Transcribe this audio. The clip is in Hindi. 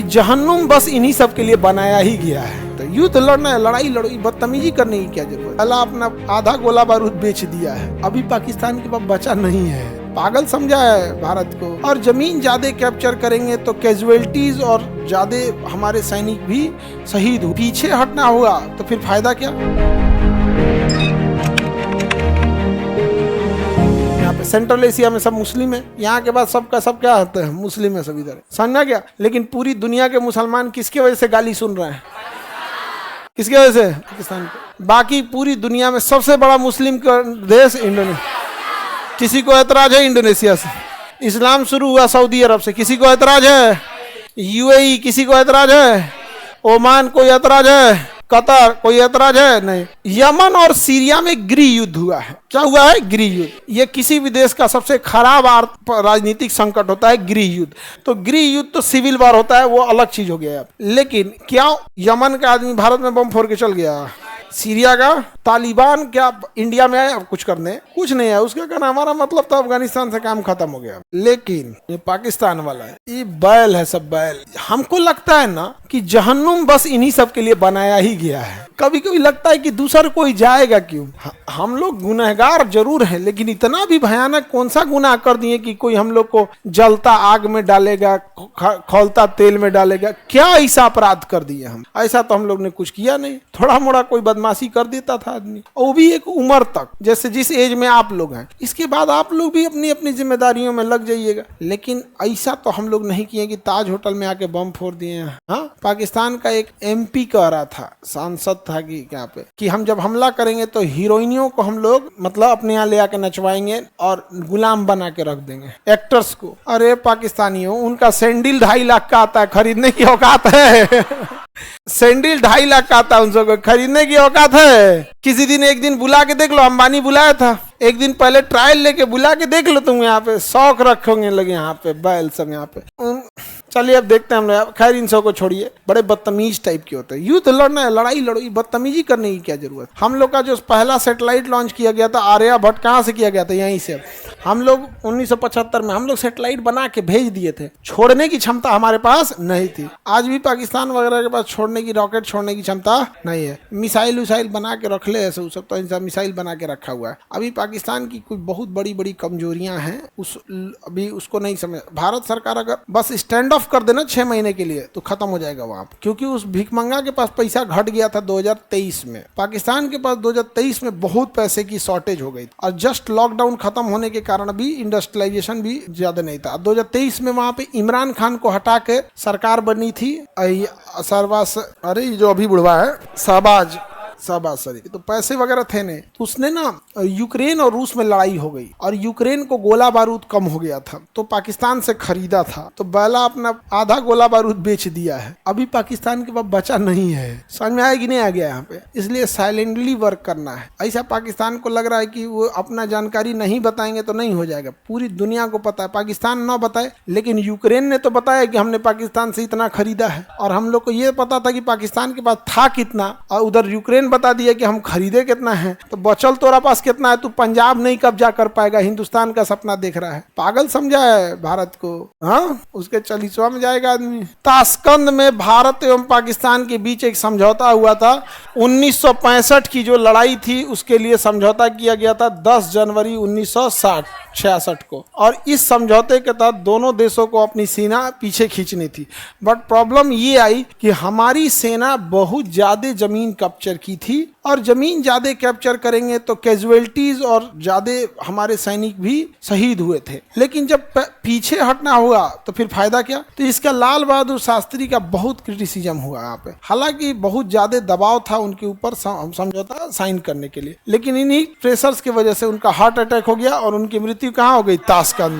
जहन्नुम बस इन्हीं सब के लिए बनाया ही गया है। तो युद्ध लड़ना है, लड़ाई लड़ो, बदतमीजी करने की क्या जरूरत है। अल्लाह अपना आधा गोला बारूद बेच दिया है, अभी पाकिस्तान के पास बचा नहीं है। पागल समझा है भारत को। और जमीन ज्यादा कैप्चर करेंगे तो कैजुअलिटीज और ज्यादा हमारे सैनिक भी शहीद हो, पीछे हटना होगा तो फिर फायदा क्या। सेंट्रल एशिया में सब मुस्लिम है, यहाँ के बाद सबका सब क्या होता है, मुस्लिम है सब इधर, समझा क्या। लेकिन पूरी दुनिया के मुसलमान किसके वजह से गाली सुन रहे हैं, किसके वजह से, पाकिस्तान के। बाकी पूरी दुनिया में सबसे बड़ा मुस्लिम का देश इंडोनेशिया, किसी को ऐतराज है इंडोनेशिया से। इस्लाम शुरू हुआ सऊदी अरब से, किसी को ऐतराज है। यूएई किसी को ऐतराज है। ओमान कोई ऐतराज है। कतर कोई ऐतराज है नहीं। यमन और सीरिया में गृह युद्ध हुआ है। क्या हुआ है, गृह युद्ध। ये किसी भी देश का सबसे खराब राजनीतिक संकट होता है गृह युद्ध। तो गृह युद्ध तो सिविल वार होता है, वो अलग चीज हो गया। लेकिन क्या यमन का आदमी भारत में बम फोड़ के चल गया, सीरिया का तालिबान क्या इंडिया में आया कुछ करने, कुछ नहीं है। उसका कहना हमारा मतलब तो अफगानिस्तान से काम खत्म हो गया। लेकिन ये पाकिस्तान वाला है, ये बैल है, सब बैल। हमको लगता है ना कि जहन्नुम बस इन्हीं सब के लिए बनाया ही गया है। कभी कभी लगता है कि दूसरा कोई जाएगा क्यों। हम लोग गुनहगार जरूर हैं, लेकिन इतना भी भयानक कौन सा गुनाह कर दिए कि कोई हम लोग को जलता आग में डालेगा, खौलता तेल में डालेगा। क्या ऐसा अपराध कर दिए हम, ऐसा तो हम लोग ने कुछ किया नहीं। थोड़ा मोड़ा कोई बदमाशी कर देता था आदमी, वो भी एक उम्र तक, जैसे जिस एज में आप लोग हैं। इसके बाद आप लोग भी अपनी अपनी जिम्मेदारियों में लग जाइएगा। लेकिन ऐसा तो हम लोग नहीं किए कि ताज होटल में आके बम फोड़ दिए हैं। हाँ, पाकिस्तान का एक एमपी कह रहा था, सांसद था कि क्या पे, कि हम जब हमला करेंगे तो हीरोइनियों को हम लोग मतलब अपने यहाँ ले आके नचवाएंगे और गुलाम बना के रख देंगे एक्टर्स को। अरे पाकिस्तानियों, उनका सैंडल 2.5 लाख का आता है, खरीदने की औकात है। सैंडल 2.5 लाख का आता है, उन सबको खरीदने की औकात है। किसी दिन एक दिन बुला के देख लो, अंबानी बुलाया था, एक दिन पहले ट्रायल लेके बुला के देख लो। तुम यहाँ पे शौक रखोगे लगे, यहाँ पे बैल सब यहाँ पे। चलिए अब देखते हैं हम लोग। खैर इन सब को छोड़िए, बड़े बदतमीज टाइप के होते हैं। युद्ध लड़ना है, लड़ाई लड़ो, बदतमीजी करने की क्या जरूरत। हम लोग का जो पहला सैटेलाइट लॉन्च किया गया था आर्यभट्ट, कहाँ से किया गया था, यहीं से। हम लोग 1975 में हम लोग सैटेलाइट बना के भेज दिए थे। छोड़ने की क्षमता हमारे पास नहीं थी। आज भी पाकिस्तान वगैरह के पास छोड़ने की, रॉकेट छोड़ने की क्षमता नहीं है। मिसाइल उसाइल बना के रख ले, ऐसे सब तो इंसान मिसाइल बना के रखा हुआ है। अभी पाकिस्तान की कुछ बहुत बड़ी बड़ी कमजोरियां हैं, अभी उसको नहीं समझ। भारत सरकार अगर बस स्टैंड ऑफ कर देना 6 महीने के लिए तो खत्म हो जाएगा वहां, क्योंकि उस भिखमंगा के पास पैसा घट गया था 2023 में। पाकिस्तान के पास 2023 में बहुत पैसे की शॉर्टेज हो गई और जस्ट लॉकडाउन खत्म होने के कारण भी इंडस्ट्रियलाइजेशन भी ज्यादा नहीं था। 2023 में वहां पे इमरान खान को हटा के सरकार बनी थी अरे जो अभी बुढ़वा है शहबाज शरीफ, तो पैसे वगैरह थे नहीं। तो उसने ना यूक्रेन और रूस में लड़ाई हो गई और यूक्रेन को गोला बारूद कम हो गया था, तो पाकिस्तान से खरीदा था। तो बैला अपना आधा गोला बारूद बेच दिया है, अभी पाकिस्तान के पास बचा नहीं है। समझ में आया कि नहीं आ गया यहाँ पे। इसलिए साइलेंटली वर्क करना है। ऐसा पाकिस्तान को लग रहा है कि वो अपना जानकारी नहीं बताएंगे तो नहीं हो जाएगा। पूरी दुनिया को पता है, पाकिस्तान ना बताए लेकिन यूक्रेन ने तो बताया कि हमने पाकिस्तान से इतना खरीदा है। और हम लोग को ये पता था कि पाकिस्तान के पास था कितना, और उधर यूक्रेन बता दिया कि हम खरीदे कितना है। तो बचल तोरा पास कितना है, तू पंजाब नहीं कब्जा कर पाएगा, हिंदुस्तान का सपना देख रहा है। पागल समझा है भारत को। हाँ, उसके 40वां में जाएगा आदमी। ताशकंद में भारत एवं पाकिस्तान के बीच एक समझौता हुआ था। 1965 की जो लड़ाई थी उसके लिए समझौता किया गया था 10 जनवरी 1966 को। और इस समझौते के तहत दोनों देशों को अपनी सेना पीछे खींचनी थी। बट प्रॉब्लम ये आई कि हमारी सेना बहुत ज्यादा जमीन कैप्चर की थी, और जमीन ज्यादा कैप्चर करेंगे तो कैजुअलिटीज और ज्यादा हमारे सैनिक भी शहीद हुए थे। लेकिन जब पीछे हटना होगा तो फिर फायदा क्या। तो इसका लाल बहादुर शास्त्री का बहुत क्रिटिसिज्म हुआ यहाँ पे। हालांकि बहुत ज्यादा दबाव था उनके ऊपर समझौता साइन करने के लिए, लेकिन इन्हीं प्रेशर्स की वजह से उनका हार्ट अटैक हो गया और उनकी मृत्यु कहाँ हो गई, ताशकंद में।